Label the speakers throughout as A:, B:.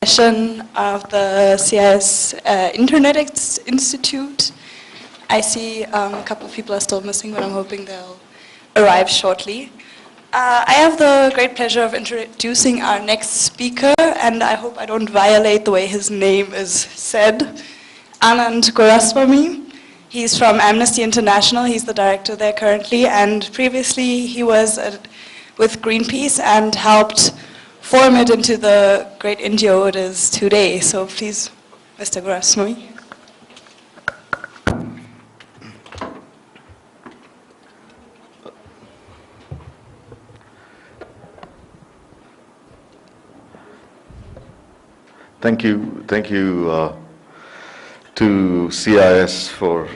A: session of the CIS Internet Institute. I see a couple of people are still missing, but I'm hoping they'll arrive shortly. I have the great pleasure of introducing our next speaker, and I hope I don't violate the way his name is said. Ananth Guruswamy. He's from Amnesty International. He's the director there currently, and previously he was with Greenpeace and helped form it into the great NGO it is today. So please, Mr. Guruswamy.
B: Thank you to CIS for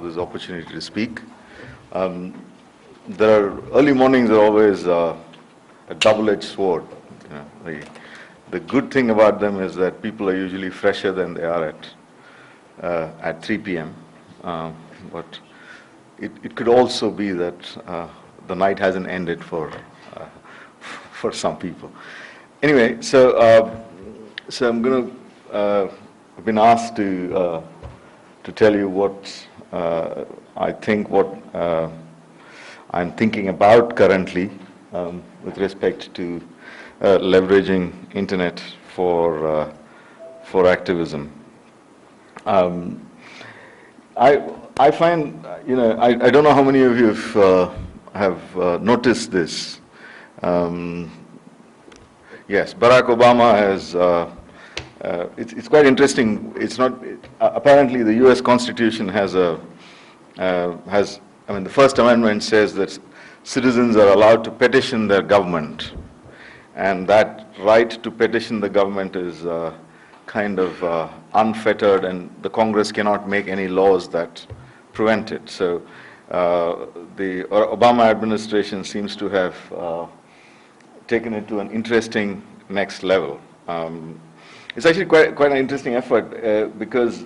B: this opportunity to speak. Early mornings are always a double-edged sword. You know, the good thing about them is that people are usually fresher than they are at 3 p.m. But it could also be that the night hasn't ended for some people. Anyway, so I'm going to. I've been asked to tell you what I think, what I'm thinking about currently with respect to leveraging internet for activism. I find, you know, I don't know how many of you have noticed this. Yes, Barack Obama has. It's quite interesting. It's not apparently the U.S. Constitution has the First Amendment says that citizens are allowed to petition their government, and that right to petition the government is kind of unfettered, and the Congress cannot make any laws that prevent it. So the Obama administration seems to have taken it to an interesting next level. It's actually quite an interesting effort because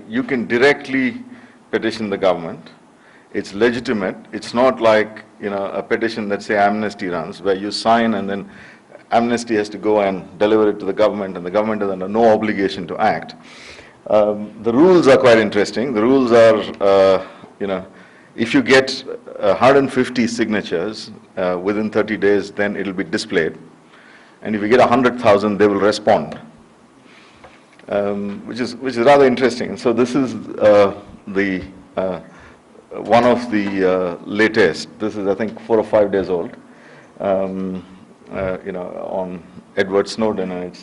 B: you can directly petition the government. It's legitimate. It's not like, you know, a petition that, say, Amnesty runs, where you sign and then Amnesty has to go and deliver it to the government, and the government is under no obligation to act. The rules are quite interesting. The rules are, you know, if you get 150 signatures within 30 days, then it'll be displayed. And if you get 100,000, they will respond. Which is rather interesting. So this is one of the latest. This is, I think, 4 or 5 days old. You know, on Edward Snowden, and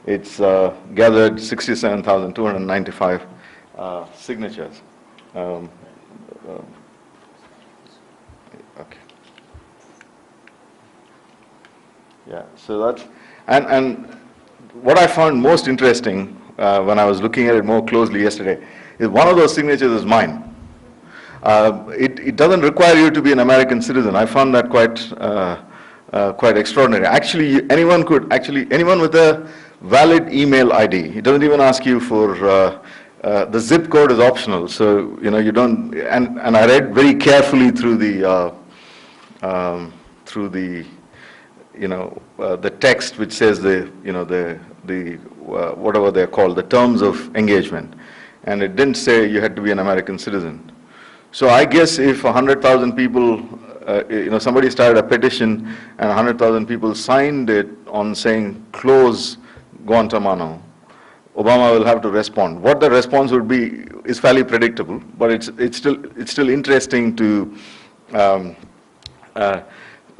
B: it's gathered 67,295 signatures. Okay. Yeah. So that's and what I found most interesting when I was looking at it more closely yesterday is one of those signatures is mine. It doesn't require you to be an American citizen. I found that quite extraordinary. Actually, anyone with a valid email ID. It doesn't even ask you for the zip code is optional. So you know you don't. And I read very carefully through the you know the text which says the whatever they're called, the terms of engagement, and it didn't say you had to be an American citizen. So I guess if 100,000 people, you know, somebody started a petition and 100,000 people signed it on saying close Guantanamo, Obama will have to respond. What the response would be is fairly predictable, but it's still interesting to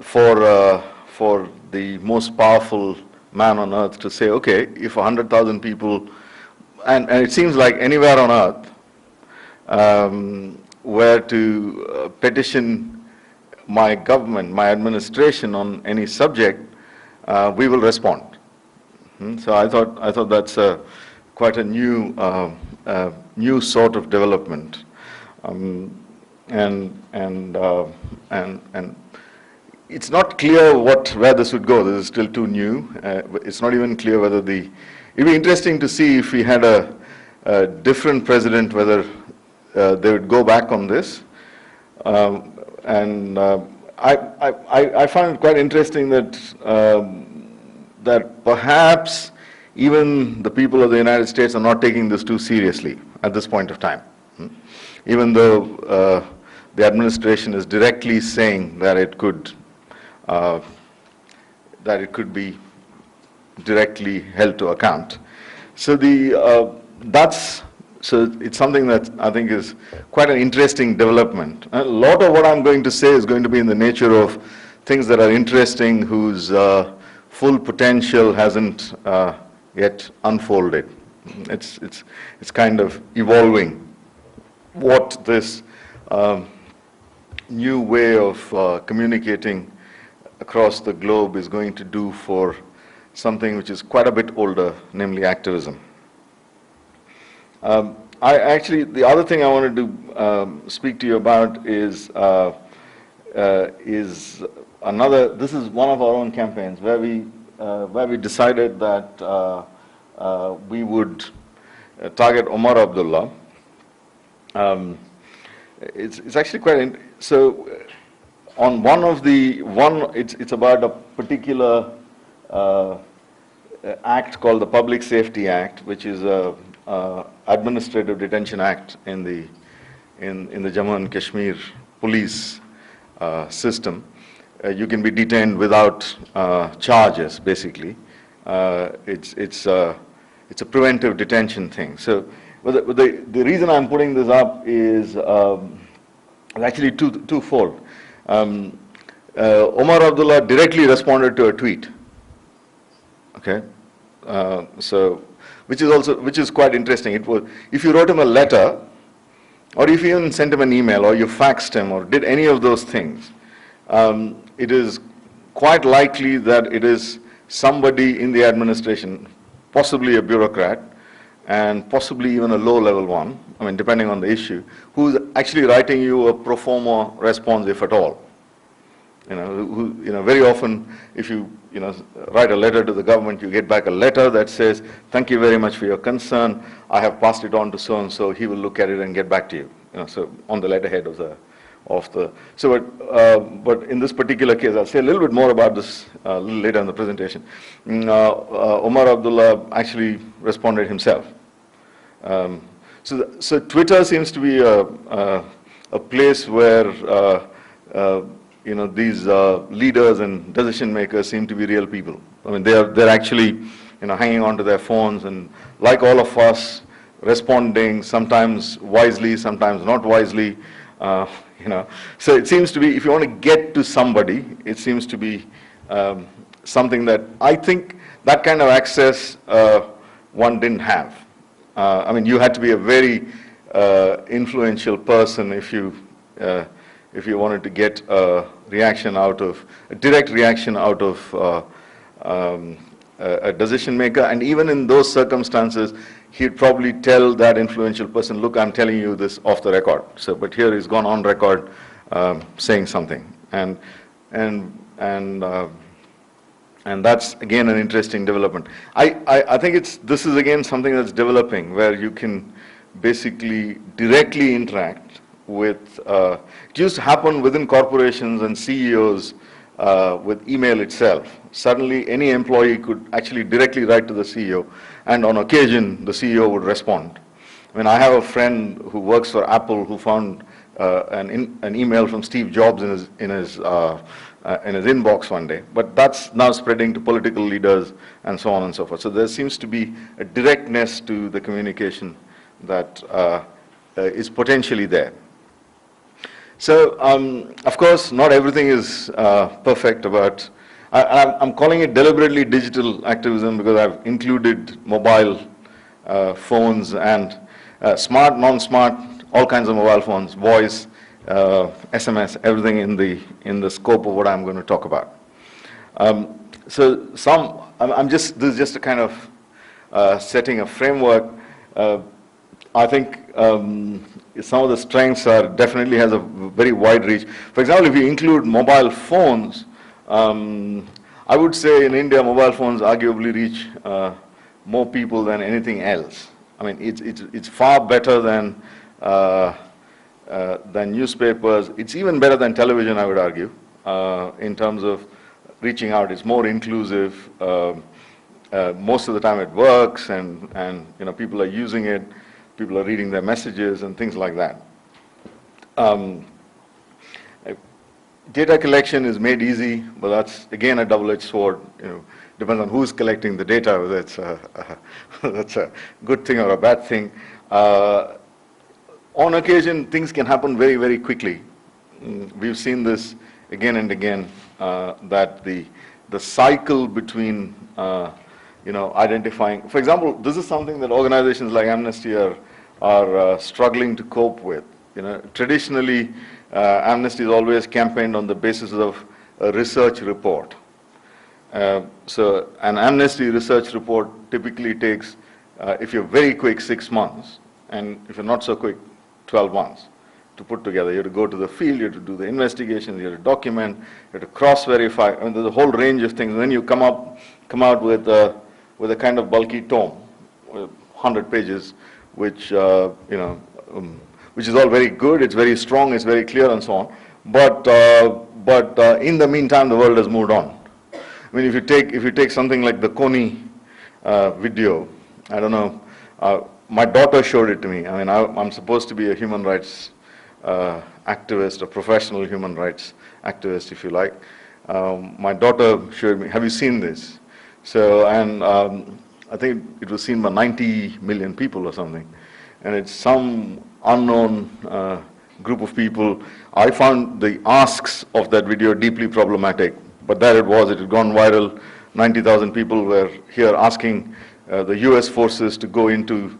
B: for the most powerful man on earth to say, okay, if 100,000 people, and it seems like anywhere on earth, were to petition my government, my administration on any subject, we will respond. So I thought that's quite a new sort of development, and it's not clear where this would go. This is still too new. It's not even clear whether it'd be interesting to see if we had a different president, whether they would go back on this. And I find it quite interesting that that perhaps even the people of the United States are not taking this too seriously at this point of time. Even though the administration is directly saying that it could be directly held to account. So so it's something that I think is quite an interesting development. A lot of what I'm going to say is going to be in the nature of things that are interesting, whose full potential hasn't yet unfolded. It's kind of evolving what this new way of communicating across the globe is going to do for something which is quite a bit older, namely activism. The other thing I wanted to speak to you about is another. This is one of our own campaigns where we decided that we would target Omar Abdullah. It's actually quite so. On it's about a particular act called the Public Safety Act, which is a Administrative Detention Act in the Jammu and Kashmir police system. You can be detained without charges, basically. It's a preventive detention thing. So the reason I'm putting this up is actually twofold. Omar Abdullah directly responded to a tweet. Okay, which is quite interesting. It was, if you wrote him a letter, or if you even sent him an email, or you faxed him, or did any of those things, it is quite likely that it is somebody in the administration, possibly a bureaucrat, and possibly even a low-level one, I mean, depending on the issue, who's actually writing you a pro forma response, if at all. Very often, if you write a letter to the government, you get back a letter that says, "Thank you very much for your concern. I have passed it on to so and so. He will look at it and get back to you." So on the letterhead of the. But in this particular case, I'll say a little bit more about this a little later in the presentation. Omar Abdullah actually responded himself. So Twitter seems to be a place where these leaders and decision makers seem to be real people. I mean, they're actually hanging on to their phones and, like all of us, responding sometimes wisely, sometimes not wisely. So it seems to be, if you want to get to somebody, it seems to be something that I think that kind of access one didn't have. I mean, you had to be a very influential person if you wanted to get a direct reaction out of a decision maker. And even in those circumstances, he'd probably tell that influential person, "Look, I'm telling you this off the record." So, but here he's gone on record saying something, and that's again an interesting development. I think this is again something that's developing, where you can basically directly interact with. It used to happen within corporations and CEOs with email itself. Suddenly, any employee could actually directly write to the CEO, and on occasion, the CEO would respond. I mean, I have a friend who works for Apple who found an email from Steve Jobs in his inbox one day, but that's now spreading to political leaders and so on and so forth. So there seems to be a directness to the communication that is potentially there. So, of course, not everything is perfect about. I'm calling it deliberately digital activism because I've included mobile phones and smart, non-smart, all kinds of mobile phones, voice, SMS, everything in the scope of what I'm going to talk about. So this is just a kind of setting a framework. I think some of the strengths definitely has a very wide reach. For example, if you include mobile phones, I would say in India, mobile phones arguably reach more people than anything else. I mean, it's far better than newspapers. It's even better than television, I would argue, in terms of reaching out. It's more inclusive. most of the time it works, and people are using it, people are reading their messages and things like that. Data collection is made easy, but that's again a double-edged sword. Depends on who's collecting the data, whether it's that's a good thing or a bad thing. On occasion, things can happen very, very quickly. We've seen this again and again, that the cycle between identifying. For example, this is something that organizations like Amnesty are struggling to cope with. Traditionally, Amnesty has always campaigned on the basis of a research report. So an Amnesty research report typically takes, if you're very quick, 6 months, and if you're not so quick, 12 months to put together. You have to go to the field, you have to do the investigation, you have to document, you have to cross-verify. I mean, there's a whole range of things. And then you come out with a kind of bulky tome, 100 pages, which which is all very good, it's very strong, it's very clear, and so on. But in the meantime, the world has moved on. I mean, if you take something like the Kony video, I don't know. My daughter showed it to me. I mean, I'm supposed to be a human rights activist, a professional human rights activist, if you like. My daughter showed me, have you seen this? So, and I think it was seen by 90 million people or something. And it's some unknown group of people. I found the asks of that video deeply problematic, but there it was. It had gone viral. 90,000 people were here asking the US forces to go into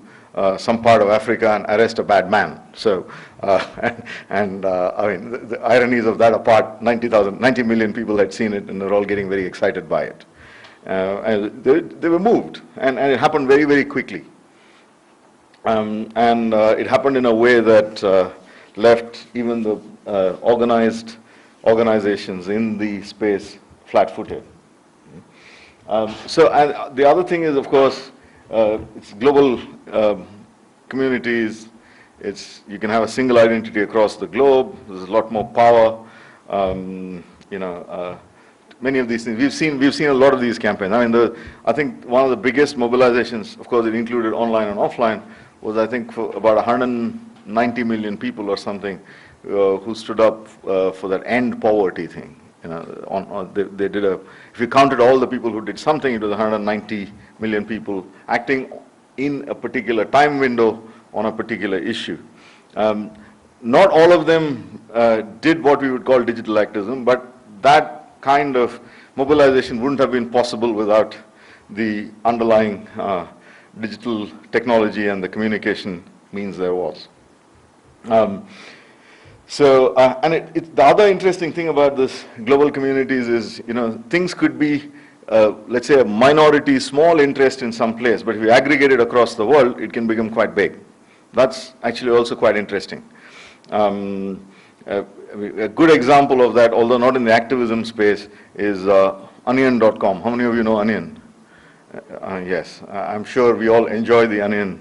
B: some part of Africa and arrest a bad man. So, I mean, the ironies of that apart, 90 million people had seen it, and they're all getting very excited by it. And they were moved, and it happened very, very quickly. It happened in a way that left even the organized organizations in the space flat-footed. The other thing is, of course, it's global communities. You can have a single identity across the globe. There's a lot more power. Many of these things we've seen a lot of these campaigns. I mean, I think one of the biggest mobilizations, of course, it included online and offline, was I think for about 190 million people or something who stood up for that end poverty thing. They did if you counted all the people who did something, it was 190 million people acting in a particular time window on a particular issue. Not all of them did what we would call digital activism, but that kind of mobilization wouldn't have been possible without the underlying digital technology and the communication means there was. The other interesting thing about this global communities is, things could be, let's say, a minority, small interest in some place, but if you aggregate it across the world, it can become quite big. That's actually also quite interesting. A good example of that, although not in the activism space, is Onion.com. How many of you know Onion? Yes, I'm sure we all enjoy the Onion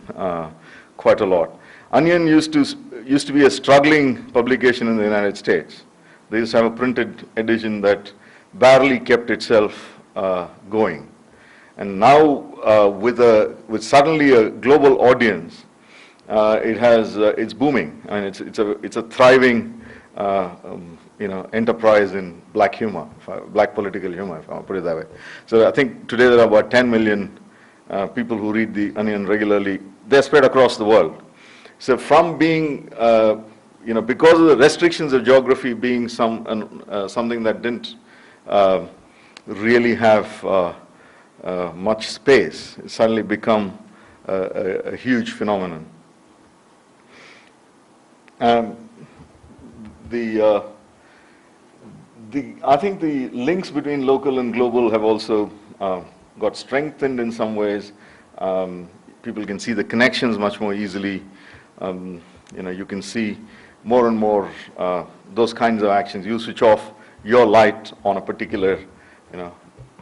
B: quite a lot. Onion used to be a struggling publication in the United States. They used to have a printed edition that barely kept itself going. And now, with suddenly a global audience, it's booming. I mean, it's a thriving enterprise in black humor, black political humor, if I put it that way. So I think today there are about 10 million people who read the Onion regularly. They're spread across the world. So from being, because of the restrictions of geography being something that didn't really have much space, it's suddenly become a huge phenomenon. I think the links between local and global have also got strengthened in some ways. People can see the connections much more easily. You can see more and more those kinds of actions. You switch off your light on a particular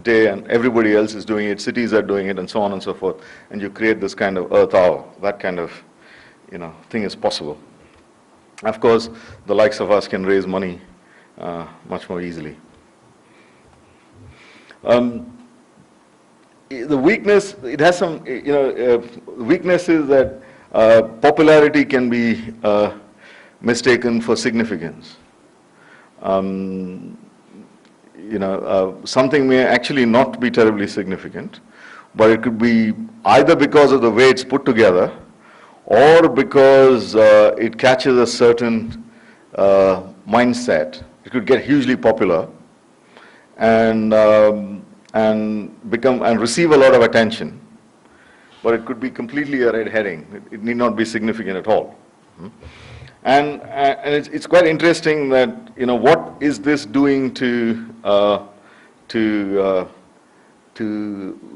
B: day and everybody else is doing it, cities are doing it, and so on and so forth, and you create this kind of earth hour. That kind of thing is possible. Of course, the likes of us can raise money much more easily. the weakness, it has some, weakness is that popularity can be mistaken for significance. Something may actually not be terribly significant, but it could be either because of the way it's put together or because it catches a certain mindset. It could get hugely popular and receive a lot of attention, but it could be completely a red herring. It need not be significant at all. And it's quite interesting that, what is this doing to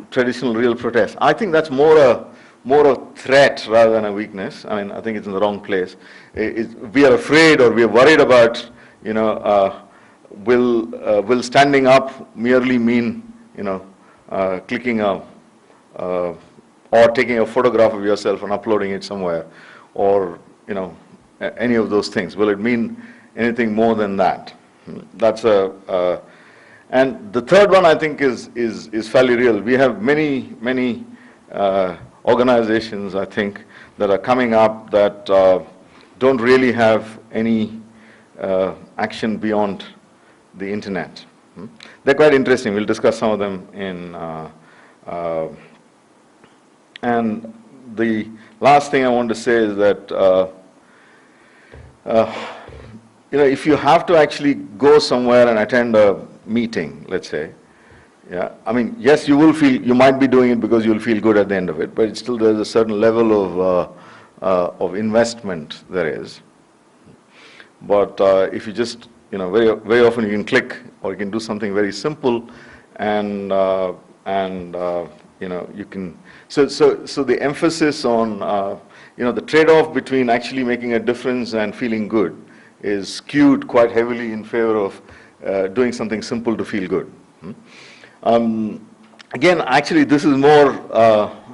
B: traditional real protests? I think that's more a threat rather than a weakness. I mean, I think it's in the wrong place. We are afraid or we are worried about, will standing up merely mean, clicking or taking a photograph of yourself and uploading it somewhere, or, any of those things? Will it mean anything more than that? That's and the third one I think is fairly real. We have many organizations, I think, that are coming up that don't really have any action beyond the internet. They're quite interesting. We'll discuss some of them in. And the last thing I want to say is that if you have to actually go somewhere and attend a meeting, let's say, yeah, I mean, yes, you might be doing it because you'll feel good at the end of it, but it's still, there's a certain level of investment there is. But if you just, very often you can click or you can do something very simple, and you can. So the emphasis on the trade-off between actually making a difference and feeling good is skewed quite heavily in favor of doing something simple to feel good. Again, actually, this is more,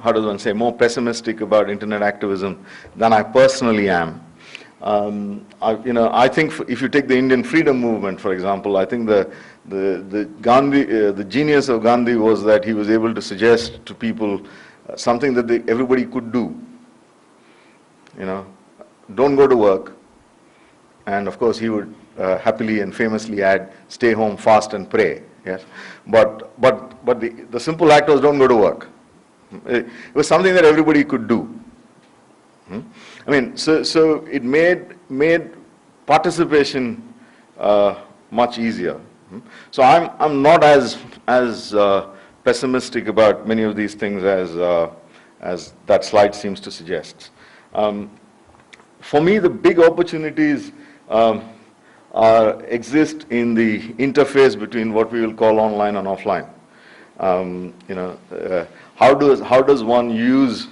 B: how does one say, more pessimistic about internet activism than I personally am. I think if you take the Indian freedom movement, for example, I think the genius of Gandhi was that he was able to suggest to people something that everybody could do. Don't go to work. And of course, he would happily and famously add, stay home, fast and pray. Yes, but the simple act was don't go to work. It was something that everybody could do. I mean, so it made participation much easier. So I'm not as pessimistic about many of these things as that slide seems to suggest. For me, the big opportunities exist in the interface between what we will call online and offline. How does one use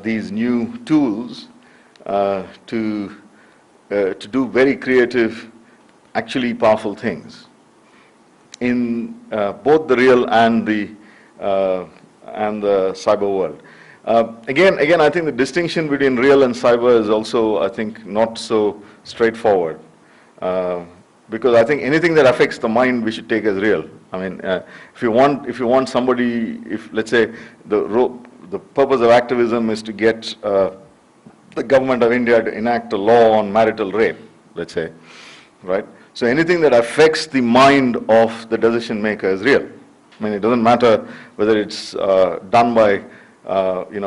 B: these new tools to do very creative, actually powerful things in both the real and the cyber world. Again, I think the distinction between real and cyber is also, I think, not so straightforward. Because I think anything that affects the mind, we should take as real. I mean, if you want somebody, let's say the purpose of activism is to get the government of India to enact a law on marital rape, let's say, right? So anything that affects the mind of the decision maker is real. I mean, it doesn't matter whether it's done by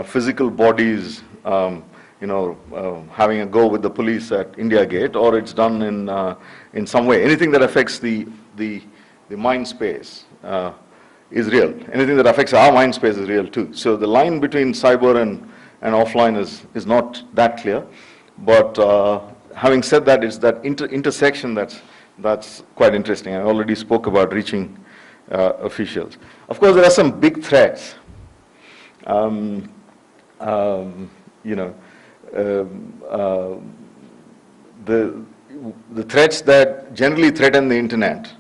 B: physical bodies, having a go with the police at India Gate, or it's done in some way. Anything that affects the mind space is real. Anything that affects our mind space is real too. So the line between cyber and offline is not that clear. But having said that, it's that intersection that's quite interesting. I already spoke about reaching officials. Of course, there are some big threats. The threats that generally threaten the internet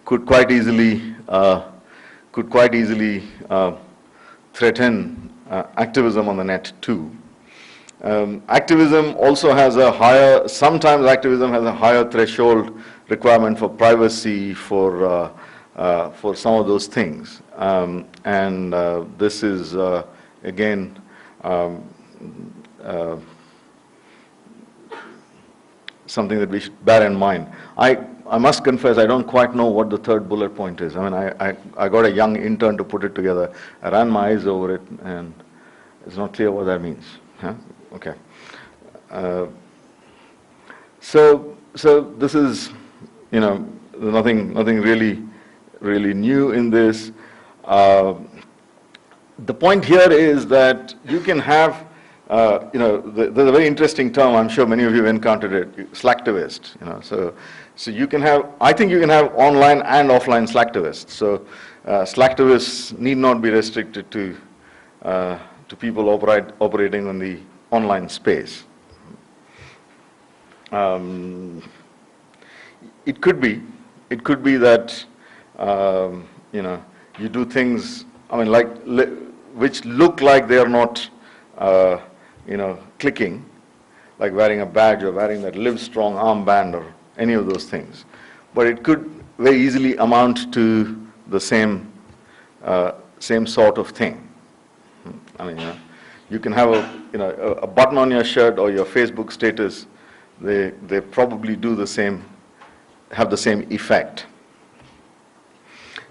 B: could quite easily threaten activism on the net too. Activism also has sometimes activism has a higher threshold requirement for privacy, for for some of those things. This is, again, something that we should bear in mind. I must confess, I don't quite know what the third bullet point is. I mean, I got a young intern to put it together. I ran my eyes over it, and it's not clear what that means. Huh? Okay. So this is, you know, nothing really new in this. The point here is that you can have, you know, there's a very interesting term, I'm sure many of you have encountered it, slacktivist, you know. So you can have, I think you can have online and offline slacktivists. So slacktivists need not be restricted to people operating on the online space. It could be that, you know, you do things, I mean, like, which look like they are not, you know, clicking, like wearing a badge or wearing that Live Strong armband or any of those things. But it could very easily amount to the same sort of thing. I mean, you can have a button on your shirt or your Facebook status. They probably do the same, have the same effect.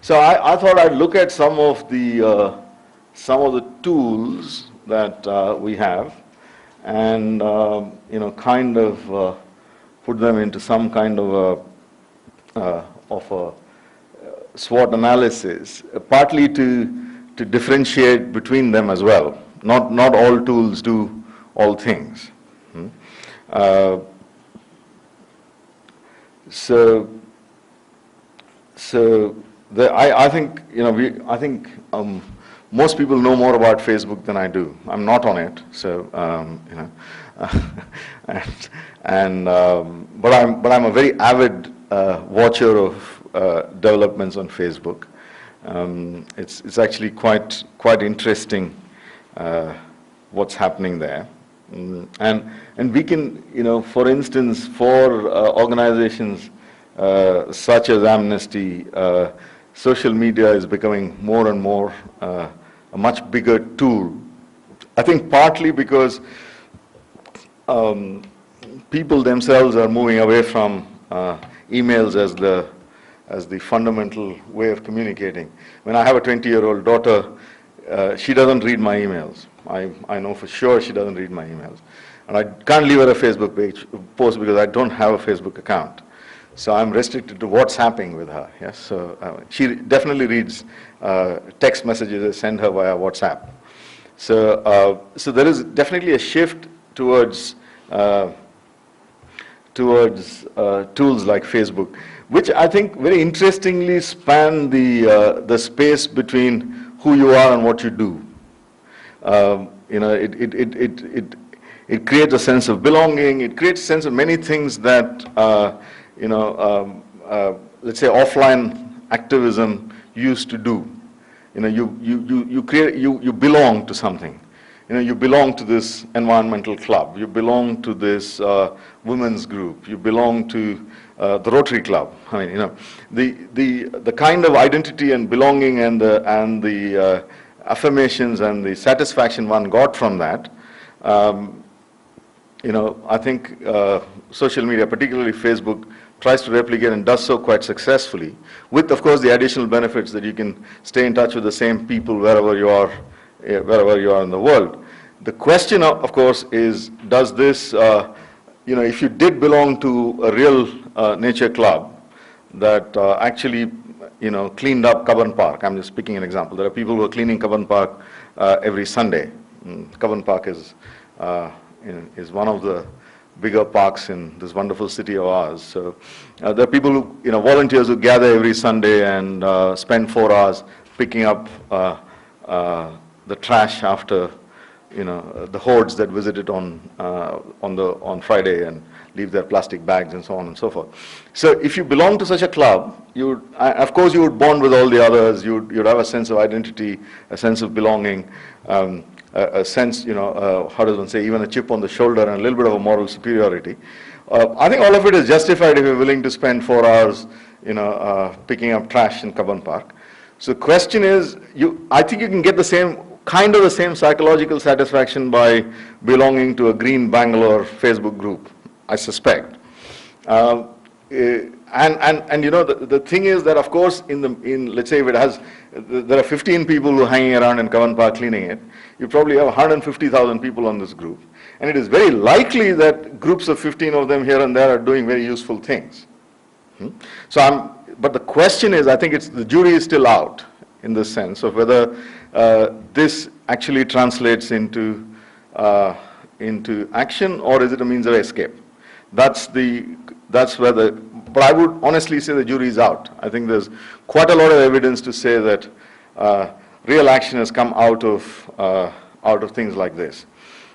B: So I thought I'd look at some of the tools that we have, and you know, kind of put them into some kind of a SWOT analysis, partly to differentiate between them as well. Not all tools do all things. I think, you know, I think most people know more about Facebook than I do. I'm not on it, so you know, but I'm a very avid watcher of developments on Facebook. It's actually quite interesting what's happening there, and we can, you know, for instance, for organizations such as Amnesty, social media is becoming more and more a much bigger tool. I think partly because people themselves are moving away from emails as the fundamental way of communicating. When I have a 20-year-old daughter, she doesn't read my emails. I know for sure she doesn't read my emails. And I can't leave her a Facebook post because I don't have a Facebook account. So I'm restricted to what's happening with her. Yes, so she definitely reads text messages I send her via WhatsApp. So there is definitely a shift towards tools like Facebook, which I think very interestingly span the space between who you are and what you do. You know, it creates a sense of belonging. It creates a sense of many things that you know, let's say offline activism used to do. You know, you belong to something. You know, you belong to this environmental club. You belong to this women's group. You belong to the Rotary Club. I mean, you know, the kind of identity and belonging and the affirmations and the satisfaction one got from that. You know, I think social media, particularly Facebook, tries to replicate and does so quite successfully, with, of course, the additional benefits that you can stay in touch with the same people wherever you are in the world. The question, of course, is, does this, you know, if you did belong to a real nature club that actually, you know, cleaned up Cubbon Park. I'm just picking an example. There are people who are cleaning Cubbon Park every Sunday. Cubbon Park is one of the bigger parks in this wonderful city of ours. So there are people who, you know, volunteers who gather every Sunday and spend 4 hours picking up the trash after, you know, the hordes that visit it on Friday and leave their plastic bags and so on and so forth. So if you belong to such a club, of course you would bond with all the others. You'd have a sense of identity, a sense of belonging, a sense, you know, how does one say, even a chip on the shoulder and a little bit of a moral superiority. I think all of it is justified if you're willing to spend 4 hours, picking up trash in Kaban Park. So the question is, I think you can get the same, kind of the same psychological satisfaction by belonging to a Green Bangalore Facebook group, I suspect. And the thing is that, of course, let's say if it has, there are 15 people who are hanging around in Kavan Park cleaning it, you probably have 150,000 people on this group. And it is very likely that groups of 15 of them here and there are doing very useful things. But the question is, I think the jury is still out in the sense of whether this actually translates into action, or is it a means of escape? But I would honestly say the jury is out. I think there's quite a lot of evidence to say that real action has come out of things like this.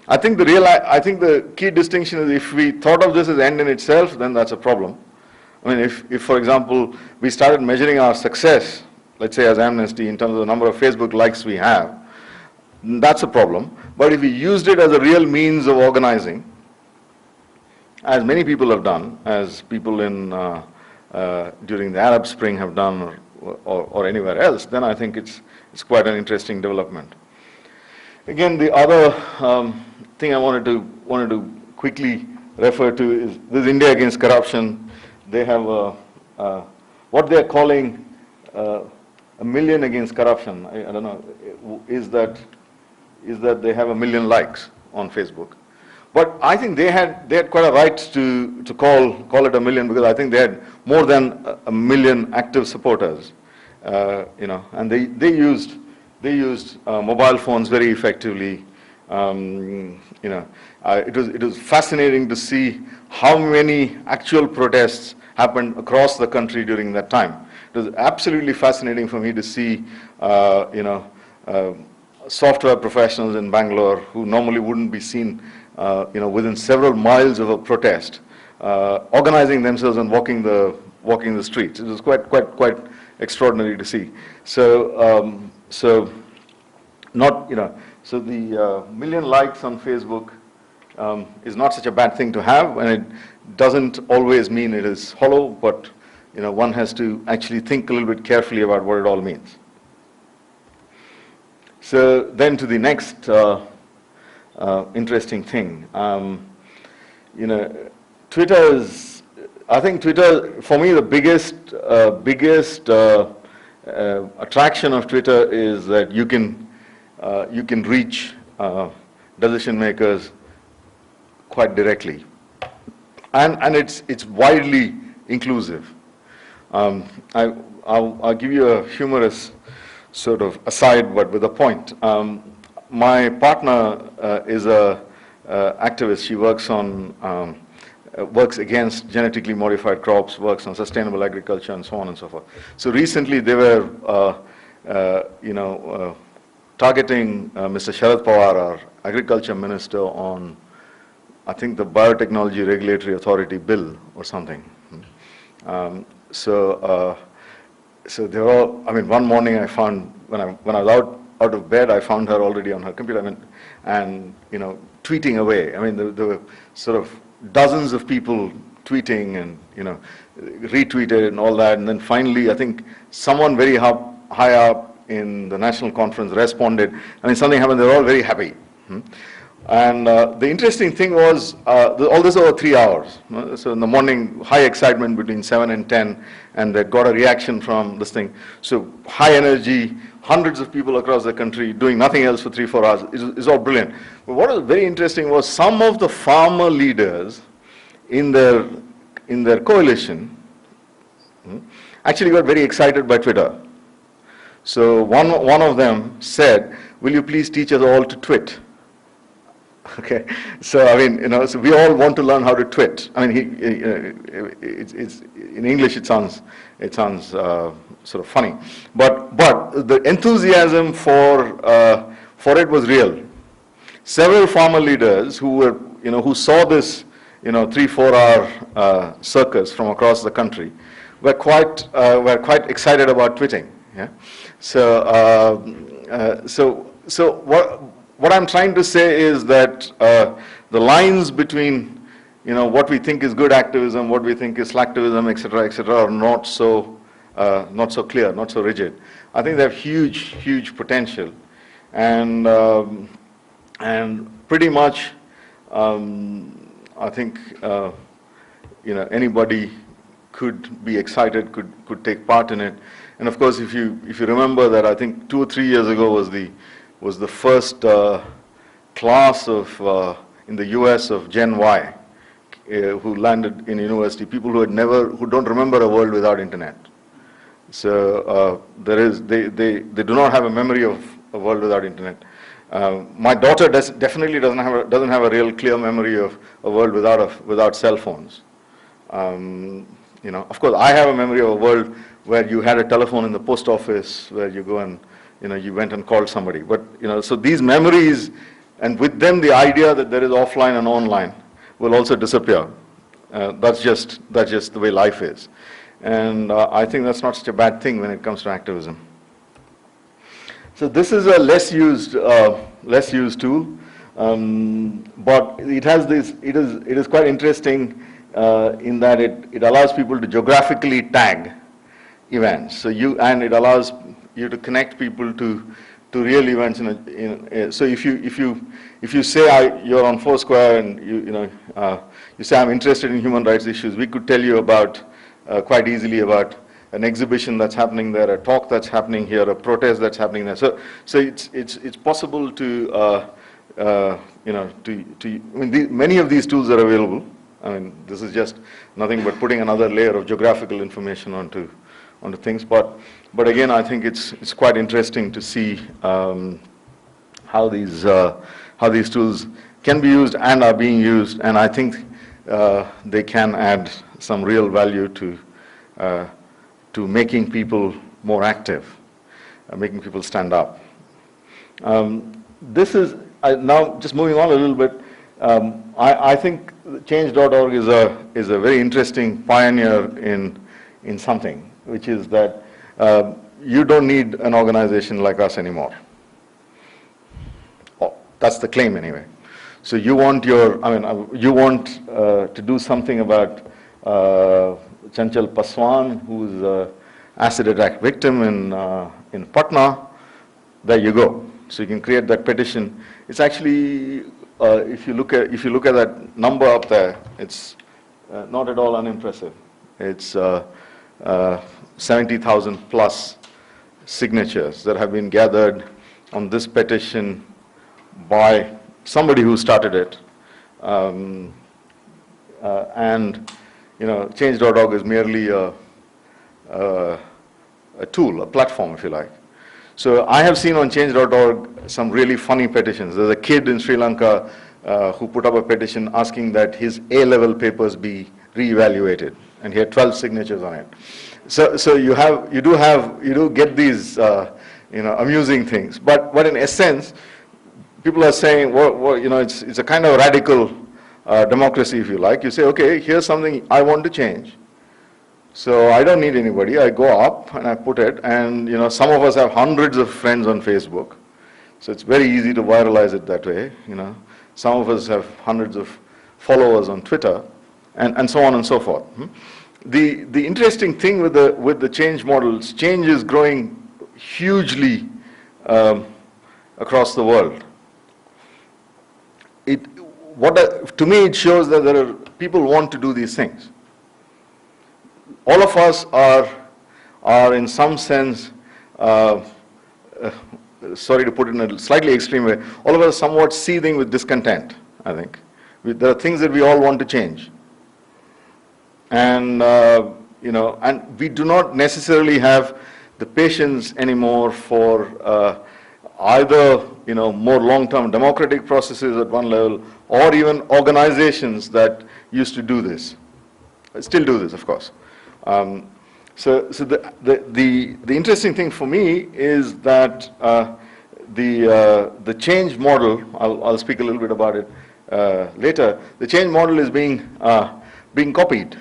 B: I think the key distinction is, if we thought of this as end in itself, then that's a problem. I mean, if for example, we started measuring our success, let's say as Amnesty, in terms of the number of Facebook likes we have, that's a problem. But if we used it as a real means of organizing, as many people have done, as people during the Arab Spring have done, or anywhere else, then I think it's quite an interesting development. Again, the other thing I wanted to quickly refer to is this India Against Corruption. They have what they're calling a million against corruption. I don't know, is that they have 1 million likes on Facebook. But I think they had quite a right to call it 1 million, because I think they had more than 1 million active supporters, and they used mobile phones very effectively. It was fascinating to see how many actual protests happened across the country during that time. It was absolutely fascinating for me to see, software professionals in Bangalore who normally wouldn't be seen, within several miles of a protest, organizing themselves and walking the streets. It was quite extraordinary to see. So the 1 million likes on Facebook is not such a bad thing to have, and it doesn't always mean it is hollow, but one has to actually think a little bit carefully about what it all means. So then to the next interesting thing. Twitter is, I think Twitter, for me, the biggest attraction of Twitter is that you can reach decision makers quite directly, and it's widely inclusive. I'll give you a humorous sort of aside, but with a point. My partner is a activist. She works against genetically modified crops, works on sustainable agriculture, and so on and so forth. So recently they were, targeting Mr. Sharad Pawar, our agriculture minister, on, I think, the Biotechnology Regulatory Authority bill or something. So they were all, I mean, one morning I found, when I was out of bed, I found her already on her computer, and tweeting away. I mean, there were sort of dozens of people tweeting and, retweeted and all that. And then finally, I think someone very high up in the national conference responded. I mean, something happened. They were all very happy. And the interesting thing was, all this over 3 hours. So in the morning, high excitement between 7 and 10, and they got a reaction from this thing. So high energy, hundreds of people across the country doing nothing else for 3-4 hours. It's all brilliant. But what was very interesting was some of the farmer leaders in their coalition actually got very excited by Twitter. So one of them said, "Will you please teach us all to twit?" Okay, so I mean, so we all want to learn how to twit. I mean, it's in English it sounds sort of funny, but the enthusiasm for it was real. Several farmer leaders who saw this 3-4 hour circus from across the country were quite excited about twitting. Yeah, so what I'm trying to say is that the lines between what we think is good activism, what we think is slacktivism, et cetera, are not so clear, not so rigid. I think they have huge potential, and pretty much, I think anybody could be excited, could take part in it. And of course, if you remember that, I think 2 or 3 years ago was the first class of in the U.S. of Gen Y who landed in university, people who don't remember a world without internet. So they do not have a memory of a world without internet. My daughter definitely doesn't have a real clear memory of a world without cell phones. Of course, I have a memory of a world where you had a telephone in the post office, where you go and you went and called somebody. But so these memories, and with them the idea that there is offline and online, will also disappear. That's just the way life is, and I think that's not such a bad thing when it comes to activism. So this is a less used tool, but it has this. It is quite interesting in that it allows people to geographically tag events. So it allows you to connect people to real events. So if you say you're on Foursquare and you say I'm interested in human rights issues, we could tell you about quite easily about an exhibition that's happening there, a talk that's happening here, a protest that's happening there. So it's possible to many of these tools are available. I mean, this is just nothing but putting another layer of geographical information onto things. But again, I think it's quite interesting to see how these tools can be used and are being used, and I think they can add some real value to making people more active, making people stand up. This is now just moving on a little bit. I think Change.org is a very interesting pioneer in something, which is that you don't need an organization like us anymore. Oh, that's the claim anyway. So you want to do something about Chanchal Paswan, who's an acid attack victim in Patna. There you go. So you can create that petition. It's actually, if you look at that number up there, it's not at all unimpressive. It's 70,000 plus signatures that have been gathered on this petition by somebody who started it, and Change.org is merely a tool, a platform, if you like. So I have seen on Change.org some really funny petitions. There's a kid in Sri Lanka who put up a petition asking that his A-level papers be reevaluated, and he had 12 signatures on it. So you do get these amusing things, but in essence, people are saying, it's a kind of radical democracy, if you like. You say, okay, here's something I want to change. So I don't need anybody. I go up and I put it, and some of us have hundreds of friends on Facebook, so it's very easy to viralize it that way. Some of us have hundreds of followers on Twitter, and so on and so forth. The interesting thing with the change models, change is growing hugely across the world. To me, it shows that there are people want to do these things. All of us are in some sense, sorry to put it in a slightly extreme way, all of us are somewhat seething with discontent, I think. There are things that we all want to change. And, and we do not necessarily have the patience anymore for either, more long-term democratic processes at one level, or even organizations that used to do this, still do this, of course. So the interesting thing for me is that the change model, I'll speak a little bit about it later. The change model is being copied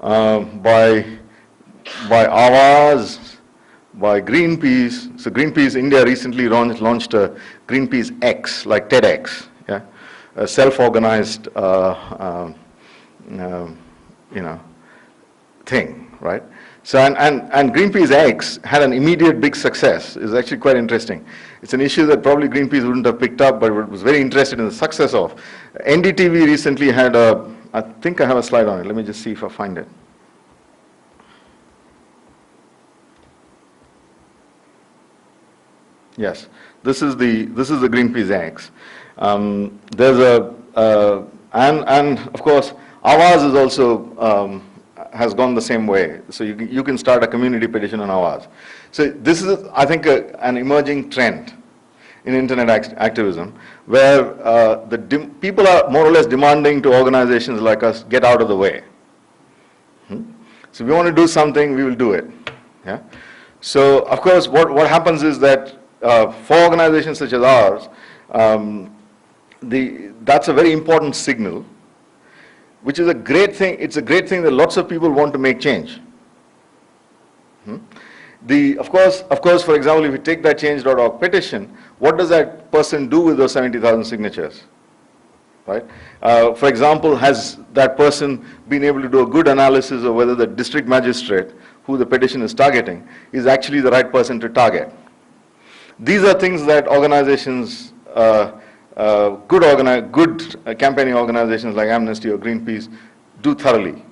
B: by Awaz, by Greenpeace. So Greenpeace India recently launched a Greenpeace X, like TEDx. Yeah, a self-organized, thing, right? So, and Greenpeace X had an immediate big success. It's actually quite interesting. It's an issue that probably Greenpeace wouldn't have picked up, but it was very interested in the success of. NDTV recently had I think I have a slide on it. Let me just see if I find it. Yes, this is the Greenpeace X. There's and of course, ours is also has gone the same way. So you can start a community petition on ours. So this is, I think, an emerging trend in internet activism, where people are more or less demanding to organizations like us get out of the way. So if we want to do something, we will do it. Yeah. So of course, what happens is that for organizations such as ours, that's a very important signal, which is a great thing. It's a great thing that lots of people want to make change. Of course, for example, if you take that Change.org petition, what does that person do with those 70,000 signatures? Right? For example, has that person been able to do a good analysis of whether the district magistrate, who the petition is targeting, is actually the right person to target? These are things that organizations, good campaigning organizations like Amnesty or Greenpeace do thoroughly.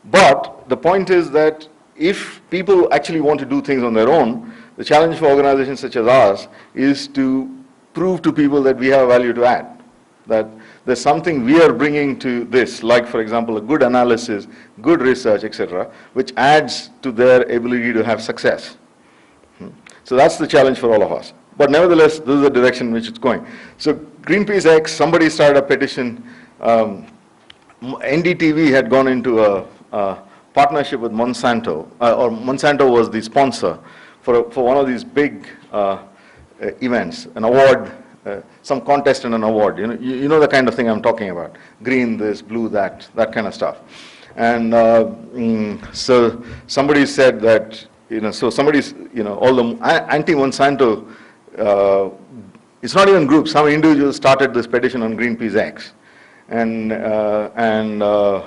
B: But the point is that if people actually want to do things on their own, the challenge for organizations such as ours is to prove to people that we have a value to add, that there's something we are bringing to this, like, for example, a good analysis, good research, etc., which adds to their ability to have success. So that's the challenge for all of us. But nevertheless, this is the direction in which it's going. So Greenpeace X, somebody started a petition. NDTV had gone into a partnership with Monsanto, or Monsanto was the sponsor for one of these big events, an award, some contest and an award. You know the kind of thing I'm talking about. Green this, blue that kind of stuff. And so somebody said that, so somebody's, all the anti-Monsanto, it's not even groups, some individuals started this petition on Greenpeace X. And I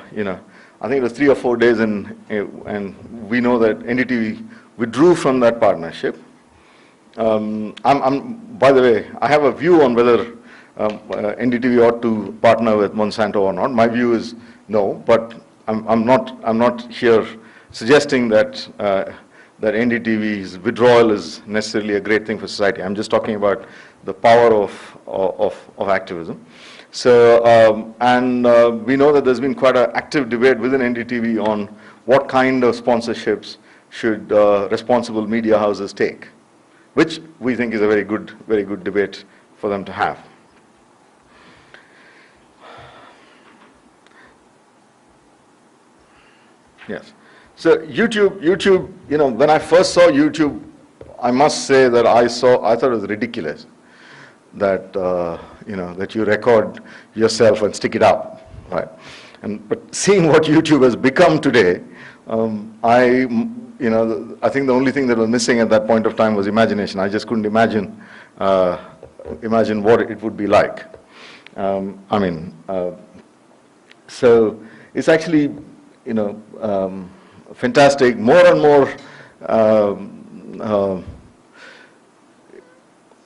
B: think it was 3 or 4 days, and we know that NDTV withdrew from that partnership. By the way, I have a view on whether NDTV ought to partner with Monsanto or not. My view is no, but I'm not here suggesting that that NDTV's withdrawal is necessarily a great thing for society. I'm just talking about the power of activism. So, we know that there's been quite an active debate within NDTV on what kind of sponsorships should responsible media houses take, which we think is a very good debate for them to have. Yes. So YouTube, when I first saw YouTube, I must say that I thought it was ridiculous that that you record yourself and stick it up, right? But seeing what YouTube has become today, I think the only thing that was missing at that point of time was imagination. I just couldn't imagine what it would be like. So it's actually fantastic. More and more.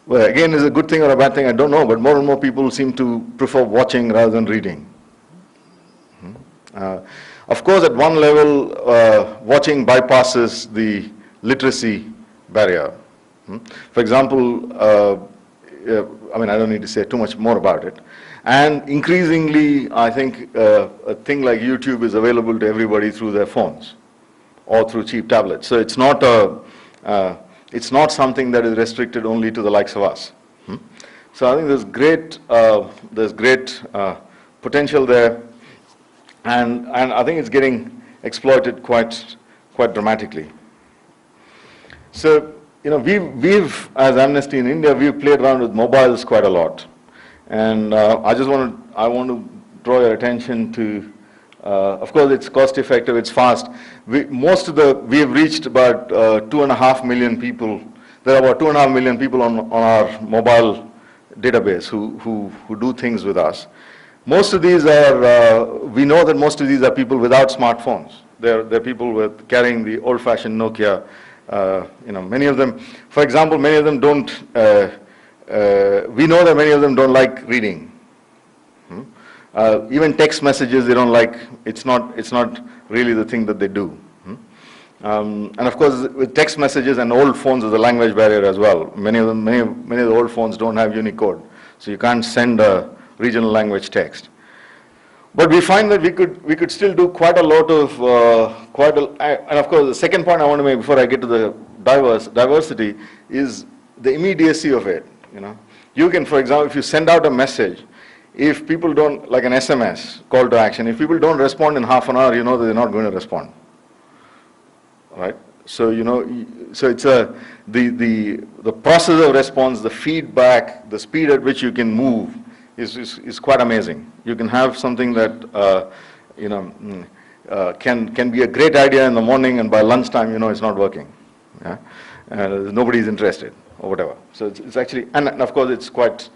B: Well, again, is a good thing or a bad thing, I don't know, but more and more people seem to prefer watching rather than reading. Of course, at one level, watching bypasses the literacy barrier. For example, I don't need to say too much more about it. And increasingly, I think a thing like YouTube is available to everybody through their phones or through cheap tablets. So it's not it's not something that is restricted only to the likes of us. So I think there's great potential there, and I think it's getting exploited quite dramatically. So we've as Amnesty in India, we've played around with mobiles quite a lot, and I want to draw your attention to. Of course, it's cost-effective, it's fast. We've reached about 2.5 million people there are about 2.5 million people on our mobile database who do things with us. Most of these are, we know that most of these are people without smartphones. They're people carrying the old-fashioned Nokia. Many of them, for example, many of them don't, we know that many of them don't like reading. Even text messages they don't like, it's not really the thing that they do. And of course, with text messages and old phones, there's a language barrier as well. Many of the old phones don't have Unicode, so you can't send a regional language text. But we find that we could still do quite a lot of, and of course, the second point I want to make before I get to the diversity is the immediacy of it. You can, for example, if you send out a message, if people don't, like an SMS, call to action, if people don't respond in half an hour, you know that they're not going to respond. Right? So, so it's the process of response, the feedback, the speed at which you can move is quite amazing. You can have something that, can be a great idea in the morning, and by lunchtime, it's not working. Yeah? Nobody's interested or whatever. So it's actually, and of course, it's quite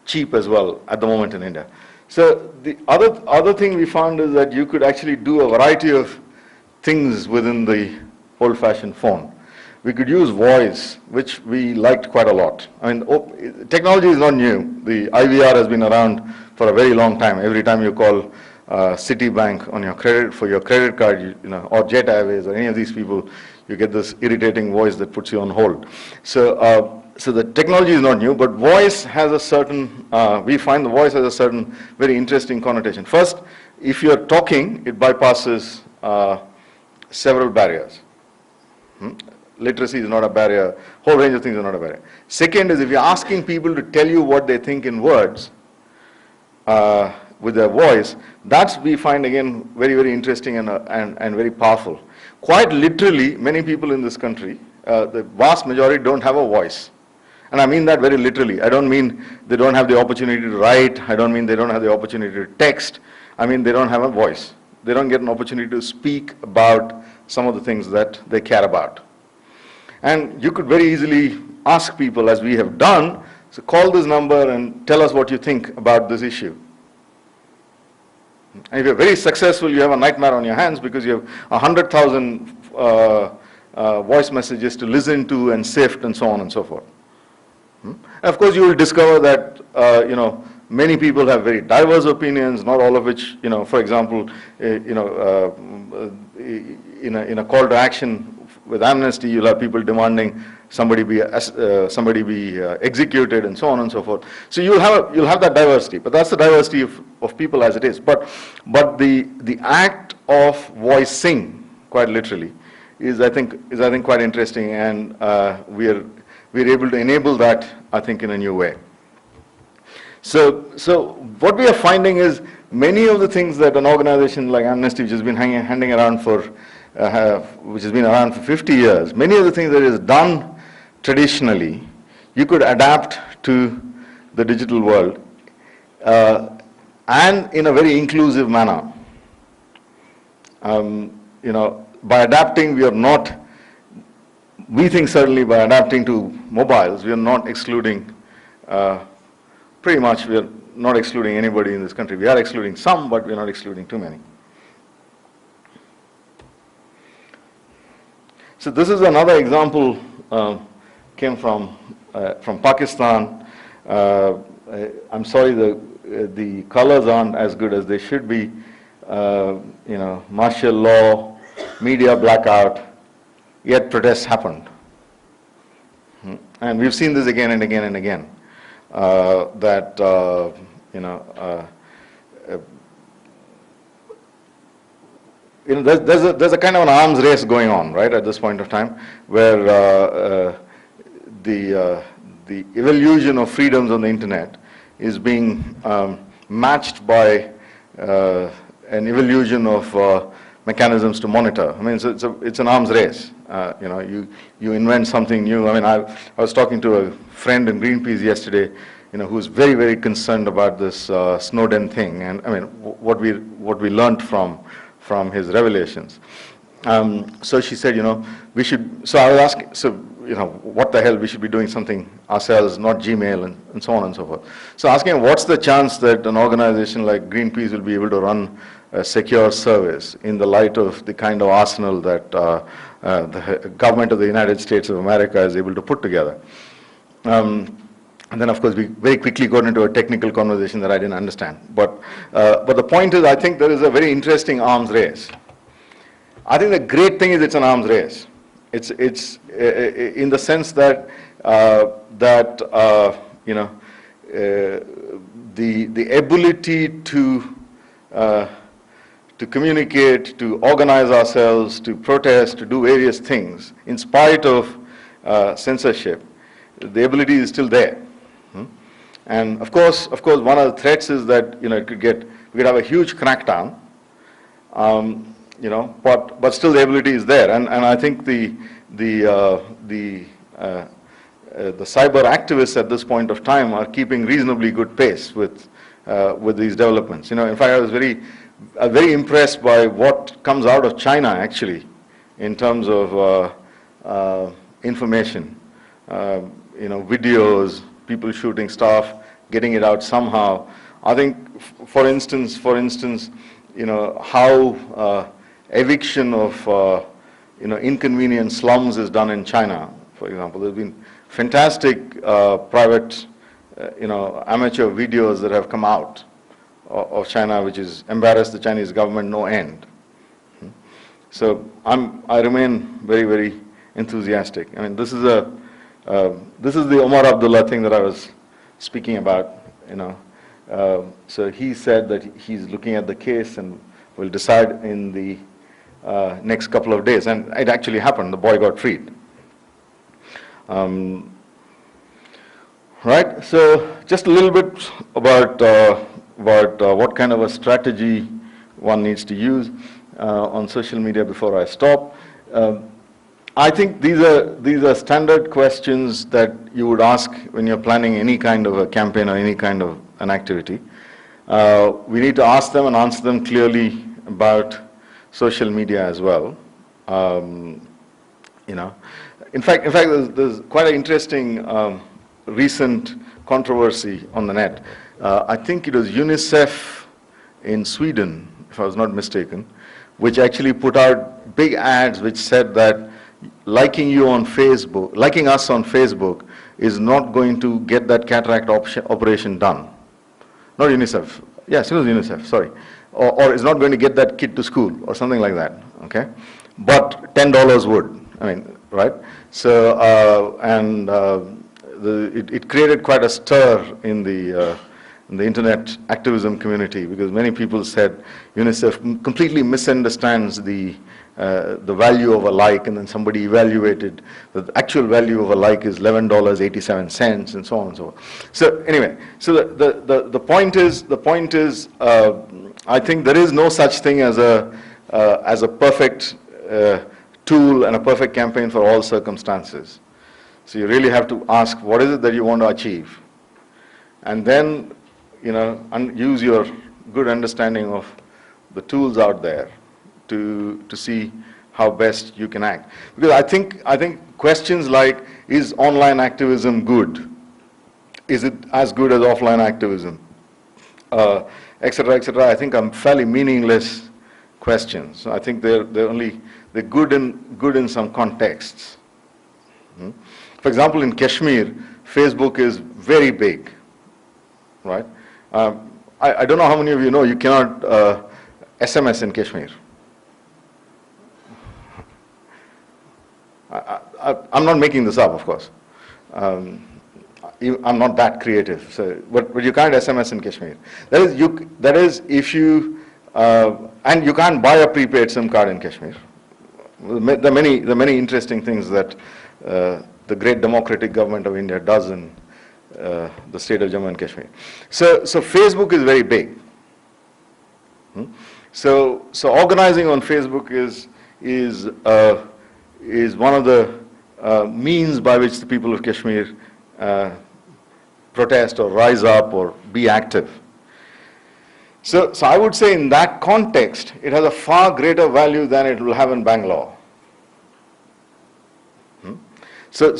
B: cheap as well at the moment in India. So the other thing we found is that you could actually do a variety of things within the old-fashioned phone. We could use voice, which we liked quite a lot. I mean, technology is not new. The IVR has been around for a very long time. Every time you call Citibank on for your credit card, or Jet Airways or any of these people, you get this irritating voice that puts you on hold. So the technology is not new, but voice has a certain, we find the voice has a certain very interesting connotation. First, if you're talking, it bypasses several barriers. Literacy is not a barrier, whole range of things are not a barrier. Second is if you're asking people to tell you what they think in words with their voice, that's we find again very, very interesting and very powerful. Quite literally, many people in this country, the vast majority don't have a voice. And I mean that very literally. I don't mean they don't have the opportunity to write. I don't mean they don't have the opportunity to text. I mean they don't have a voice. They don't get an opportunity to speak about some of the things that they care about. And you could very easily ask people, as we have done, so call this number and tell us what you think about this issue. And if you're very successful, you have a nightmare on your hands because you have 100,000 voice messages to listen to and sift and so on and so forth. And of course, you will discover that, many people have very diverse opinions, not all of which, for example, in a call to action with Amnesty, you'll have people demanding somebody be executed and so on and so forth. So you'll have that diversity, but that's the diversity of people as it is. But the act of voicing, quite literally, is I think quite interesting, and we're able to enable that, I think, in a new way. So what we are finding is many of the things that an organization like Amnesty, which has been hanging around for, which has been around for 50 years, many of the things that is done traditionally, you could adapt to the digital world, and in a very inclusive manner. By adapting, we think certainly by adapting to mobiles, we are not excluding, pretty much we are not excluding anybody in this country. We are excluding some, but we are not excluding too many. So this is another example, came from Pakistan. I'm sorry the colors aren't as good as they should be. Martial law, media blackout, yet protests happened. And we've seen this again and again and again, there's a kind of an arms race going on, right, at this point of time, where the evolution of freedoms on the internet is being matched by an evolution of mechanisms to monitor. I mean, it's an arms race. You invent something new. I mean, I was talking to a friend in Greenpeace yesterday, who's very, very concerned about this Snowden thing, and I mean, what we learned from his revelations. So she said, we should, so I was asking, so, what the hell, we should be doing something ourselves, not Gmail, and so on and so forth. So asking, what's the chance that an organization like Greenpeace will be able to run a secure service in the light of the kind of arsenal that the government of the United States of America is able to put together? And then, of course, we very quickly got into a technical conversation that I didn't understand. But the point is, I think there is a very interesting arms race. I think the great thing is it's an arms race. It's in the sense that the ability to communicate, to organize ourselves, to protest, to do various things, in spite of censorship, the ability is still there. And of course, one of the threats is that we could have a huge crackdown. But still the ability is there, and I think the cyber activists at this point of time are keeping reasonably good pace with these developments. In fact, I was very impressed by what comes out of China actually, in terms of information, videos, people shooting stuff, getting it out somehow. I think, for instance, how eviction of inconvenient slums is done in China, for example. There's been fantastic private, amateur videos that have come out of China, which has embarrassed the Chinese government no end. So I remain very, very enthusiastic. I mean, this is the Omar Abdullah thing that I was speaking about. So he said that he's looking at the case and will decide in the next couple of days, and it actually happened. The boy got freed. Right. So just a little bit about what kind of a strategy one needs to use on social media before I stop. I think these are standard questions that you would ask when you're planning any kind of a campaign or any kind of an activity. We need to ask them and answer them clearly about social media as well. In fact, there's quite an interesting recent controversy on the net. I think it was UNICEF in Sweden, if I was not mistaken, which actually put out big ads which said that liking us on Facebook is not going to get that cataract operation done. Not UNICEF. Yes, it was UNICEF, sorry. Or is not going to get that kid to school or something like that, okay? But $10 would, I mean, right? So, it created quite a stir in the internet activism community, because many people said UNICEF completely misunderstands the value of a like, and then somebody evaluated that the actual value of a like is $11.87, and so on and so forth. So anyway, so the point is, I think there is no such thing as a perfect tool and a perfect campaign for all circumstances. So you really have to ask, what is it that you want to achieve? And then, use your good understanding of the tools out there to see how best you can act. Because I think questions like, is online activism good? Is it as good as offline activism? Et cetera, I think are fairly meaningless questions. So I think they're good in some contexts. For example, in Kashmir, Facebook is very big, right? I don't know how many of you know you cannot SMS in Kashmir. I'm not making this up, of course. I'm not that creative, so but you can't SMS in Kashmir. That is if you and you can't buy a prepaid SIM card in Kashmir. There are many interesting things that the great democratic government of India does in the state of Jammu and Kashmir. So Facebook is very big. So organizing on Facebook is one of the means by which the people of Kashmir protest or rise up or be active. So I would say in that context, it has a far greater value than it will have in Bangalore. So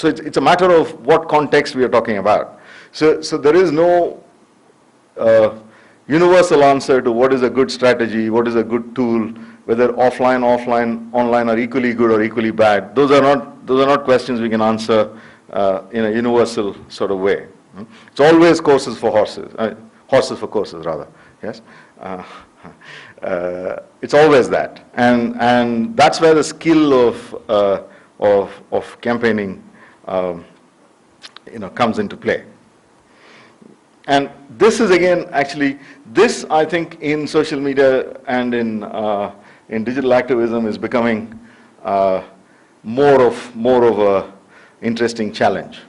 B: it's a matter of what context we are talking about. So there is no universal answer to what is a good strategy, what is a good tool, whether offline, online are equally good or equally bad. Those are not questions we can answer in a universal sort of way. It's always courses for horses, horses for courses rather. Yes, it's always that, and that's where the skill of campaigning, comes into play. And this is again, actually, this I think in social media and in digital activism is becoming more of a interesting challenge.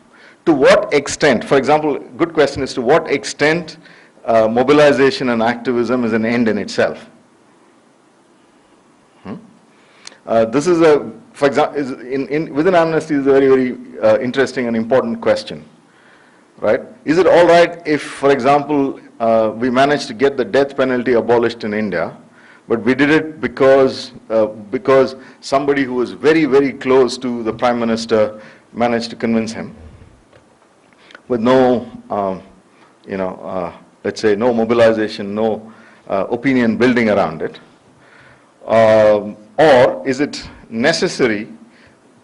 B: To what extent, for example, good question is to what extent mobilization and activism is an end in itself? This is for example, within Amnesty is a very, very interesting and important question. Right? Is it all right if, for example, we managed to get the death penalty abolished in India, but we did it because somebody who was very, very close to the Prime Minister managed to convince him, with no, let's say, no mobilization, no opinion building around it? Or is it necessary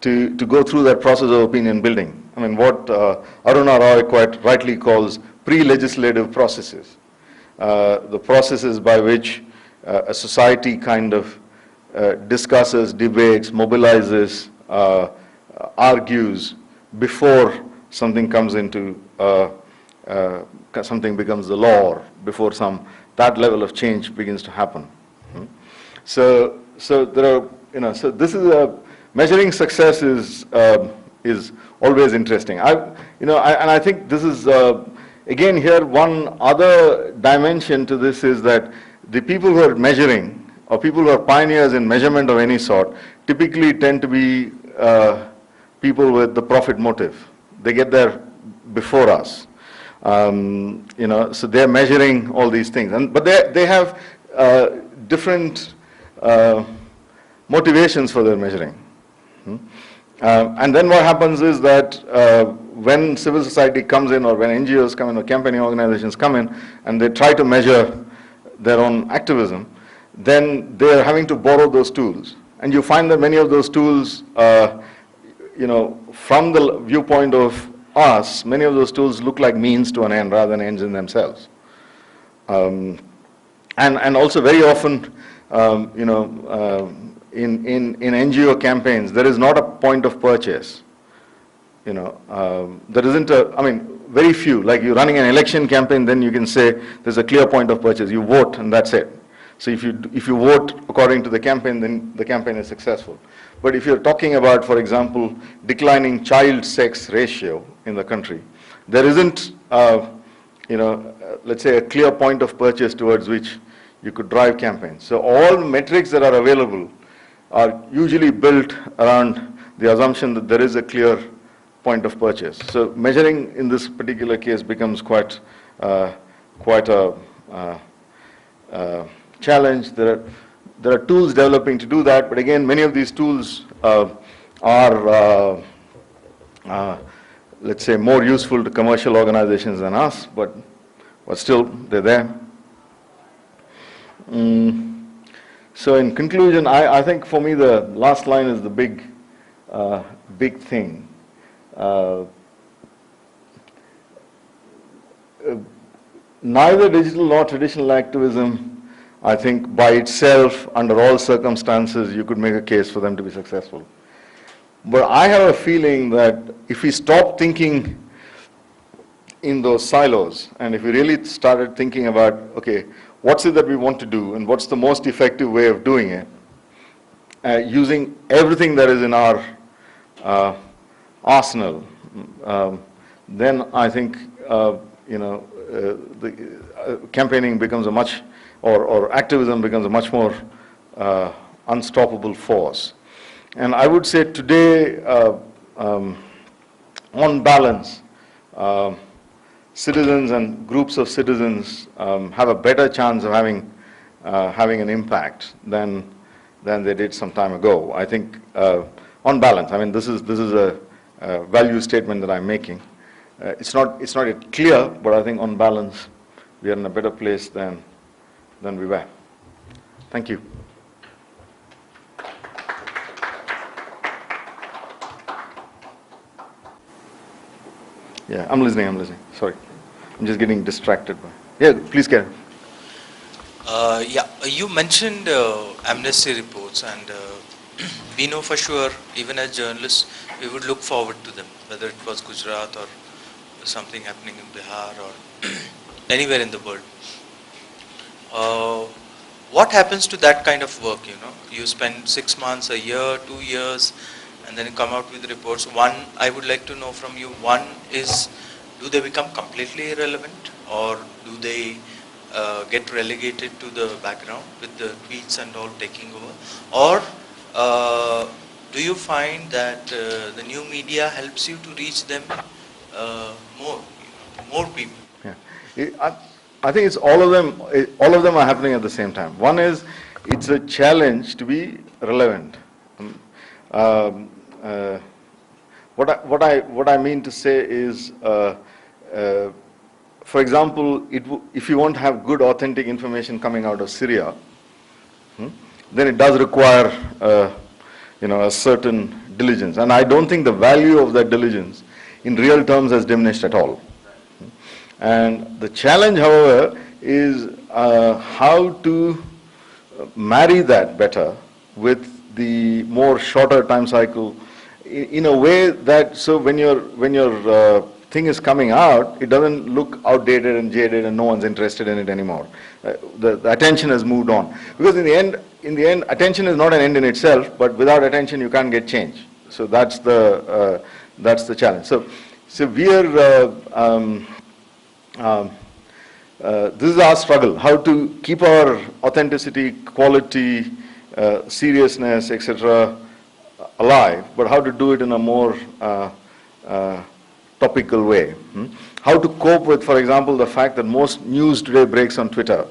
B: to go through that process of opinion building? I mean, what Aruna Roy quite rightly calls pre-legislative processes, the processes by which a society kind of discusses, debates, mobilizes, argues before something comes into, something becomes the law, or before that level of change begins to happen. So there are, so this is measuring success is always interesting. And I think this is, again here, one other dimension to this is that the people who are measuring, or people who are pioneers in measurement of any sort, typically tend to be people with the profit motive. They get there before us. So they're measuring all these things. But they have different motivations for their measuring. And then what happens is that when civil society comes in, or when NGOs come in, or campaigning organizations come in, and they try to measure their own activism, then they're having to borrow those tools. And you find that many of those tools, from the viewpoint of us, many of those tools look like means to an end rather than ends in themselves. And also very often, in NGO campaigns, there is not a point of purchase. There isn't very few. Like you're running an election campaign, then you can say there's a clear point of purchase. You vote and that's it. So if you vote according to the campaign, then the campaign is successful. But if you're talking about, for example, declining child sex ratio in the country, there isn't, let's say a clear point of purchase towards which you could drive campaigns. So all metrics that are available are usually built around the assumption that there is a clear point of purchase. So measuring in this particular case becomes quite a challenge. There are tools developing to do that, but again, many of these tools are, let's say, more useful to commercial organizations than us, but still, they're there. So in conclusion, I think for me the last line is the big thing. Neither digital nor traditional activism, I think by itself, under all circumstances, you could make a case for them to be successful. But I have a feeling that if we stop thinking in those silos, and if we really started thinking about, okay, what's it that we want to do, and what's the most effective way of doing it, using everything that is in our arsenal, then I think the campaigning becomes a much, or activism becomes a much more unstoppable force. And I would say today, on balance, citizens and groups of citizens have a better chance of having an impact than they did some time ago. I think on balance, I mean, this is a value statement that I'm making. It's not yet clear, but I think on balance, we are in a better place than we were. Thank you. Yeah, I'm listening. Sorry. I'm just getting distracted. Yeah, please carry on.
C: Yeah, you mentioned Amnesty reports, and we know for sure, even as journalists, we would look forward to them, whether it was Gujarat or something happening in Bihar or anywhere in the world. What happens to that kind of work, You spend 6 months, a year, 2 years, and then you come out with reports. One, I would like to know from you, one is, do they become completely irrelevant, or do they get relegated to the background with the tweets and all taking over? Or do you find that the new media helps you to reach them more people?
B: Yeah. I think it's all of them. All of them are happening at the same time. One is, it's a challenge to be relevant. What I mean to say is, for example, if you want to have good, authentic information coming out of Syria, then it does require, a certain diligence. And I don't think the value of that diligence, in real terms, has diminished at all. And the challenge, however, is how to marry that better with the more shorter time cycle, in a way that, so when your thing is coming out, it doesn't look outdated and jaded and no one's interested in it anymore. The attention has moved on. Because in the end, attention is not an end in itself, but without attention you can't get change. So that's the challenge. So we are, this is our struggle, how to keep our authenticity, quality, seriousness, etc. alive, but how to do it in a more topical way. How to cope with, for example, the fact that most news today breaks on Twitter,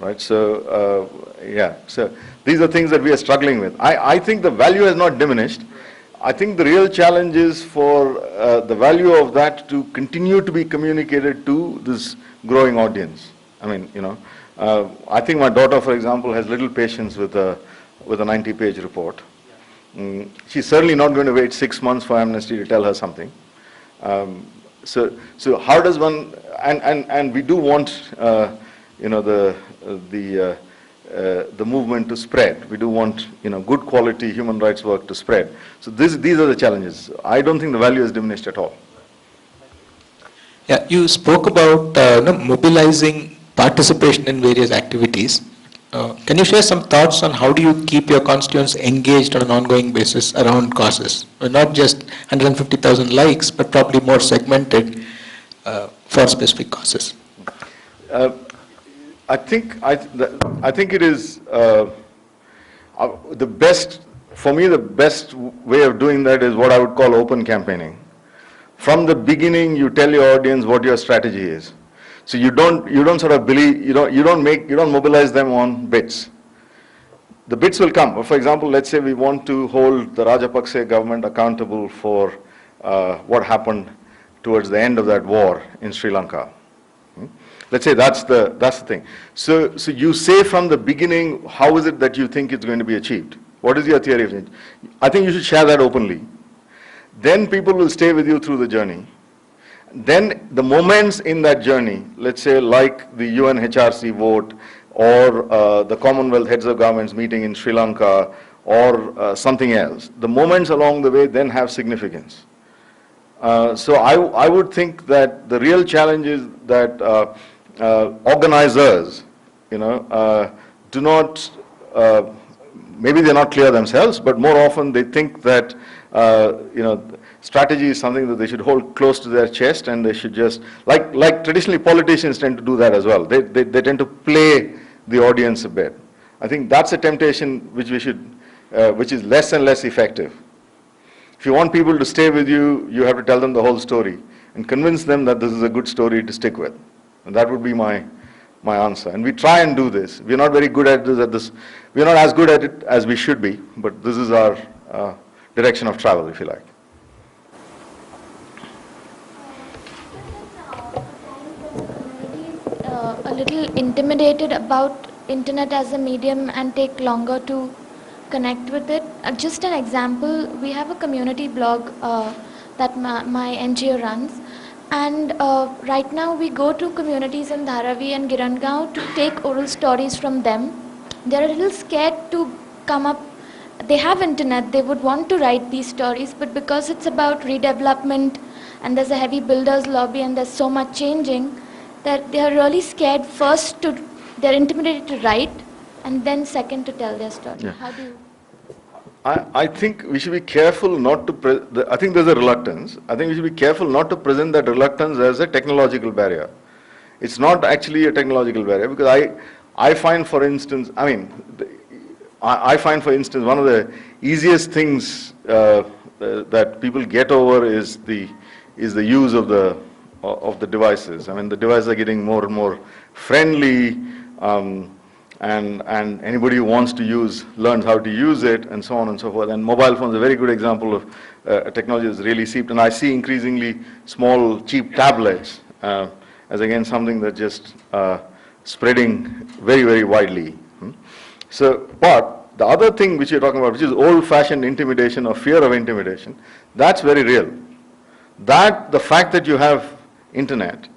B: right? So, yeah, so these are things that we are struggling with. I think the value has not diminished. I think the real challenge is for the value of that to continue to be communicated to this growing audience. I mean, I think my daughter, for example, has little patience with a 90-page report. She's certainly not going to wait 6 months for Amnesty to tell her something. So how does one, and we do want, the movement to spread. We do want, good quality human rights work to spread. So these are the challenges. I don't think the value has diminished at all.
D: Yeah, you spoke about mobilizing participation in various activities. Can you share some thoughts on how do you keep your constituents engaged on an ongoing basis around causes? Not just 150,000 likes, but probably more segmented for specific causes.
B: I think it is the best, for me, the best way of doing that is what I would call open campaigning. From the beginning, you tell your audience what your strategy is. So you don't sort of believe, you don't mobilize them on bits. The bits will come. For example, let's say we want to hold the Rajapaksa government accountable for what happened towards the end of that war in Sri Lanka. Let's say that's the thing. So you say from the beginning, how is it that you think it's going to be achieved? What is your theory of change? I think you should share that openly. Then people will stay with you through the journey. Then the moments in that journey, let's say like the UN HRC vote, or the Commonwealth Heads of Governments meeting in Sri Lanka, or something else, the moments along the way then have significance. So I would think that the real challenge is that organizers, do not, maybe they're not clear themselves, but more often they think that, strategy is something that they should hold close to their chest, and they should just, like traditionally politicians tend to do that as well. They tend to play the audience a bit. I think that's a temptation which we should, which is less and less effective. If you want people to stay with you, you have to tell them the whole story. and convince them that this is a good story to stick with. And that would be my answer. And we try and do this. We're not very good at this. We're not as good at it as we should be, but this is our direction of travel, if you like.
E: A little intimidated about internet as a medium and take longer to connect with it. Just an example, we have a community blog that my NGO runs, and right now we go to communities in Dharavi and Girangaon to take oral stories from them. They're a little scared to come up. They have internet, they would want to write these stories, but because it's about redevelopment and there's a heavy builders lobby and there's so much changing, that they are really scared first to, they're intimidated to write, and then second to tell their story.
B: Yeah.
E: How do you?
B: I think we should be careful not to, I think there's a reluctance. I think we should be careful not to present that reluctance as a technological barrier. It's not actually a technological barrier, because I find, for instance, I find, for instance, one of the easiest things that people get over is the use of the devices. I mean, the devices are getting more and more friendly, and anybody who wants to use learns how to use it, and so on and so forth. And mobile phones are a very good example of technology that's really seeped. And I see increasingly small, cheap tablets as again something that just spreading very, very widely. So, but the other thing which you're talking about, which is old-fashioned intimidation or fear of intimidation, that's very real. That, the fact that you have internet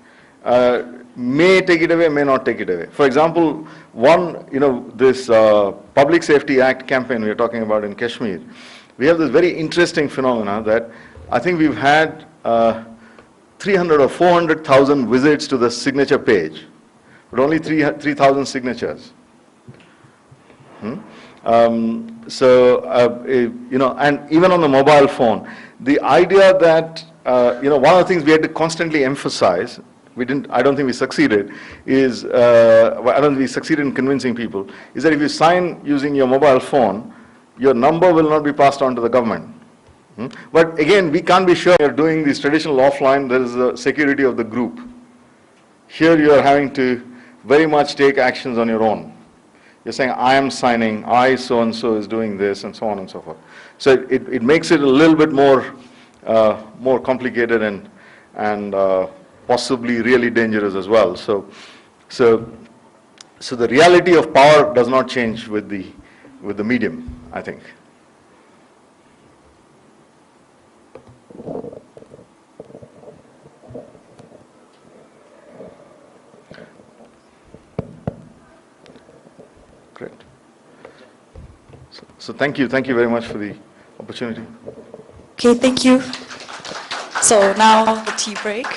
B: may take it away, may not take it away. For example, this Public Safety Act campaign we are talking about in Kashmir, we have this very interesting phenomena that I think we've had 300 or 400,000 visits to the signature page, but only 3,000 signatures. And even on the mobile phone, the idea that, one of the things we had to constantly emphasize, I don't think we succeeded, I don't think we succeeded in convincing people, is that if you sign using your mobile phone, your number will not be passed on to the government. But again, we can't be sure you're doing this traditional offline, there is the security of the group. Here you are having to very much take actions on your own. You're saying, I am signing, I so-and-so is doing this, and so on and so forth. So it makes it a little bit more complicated and possibly really dangerous as well. So the reality of power does not change with the medium, I think. Great. So thank you very much for the opportunity.
A: Okay, thank you. So now the tea break.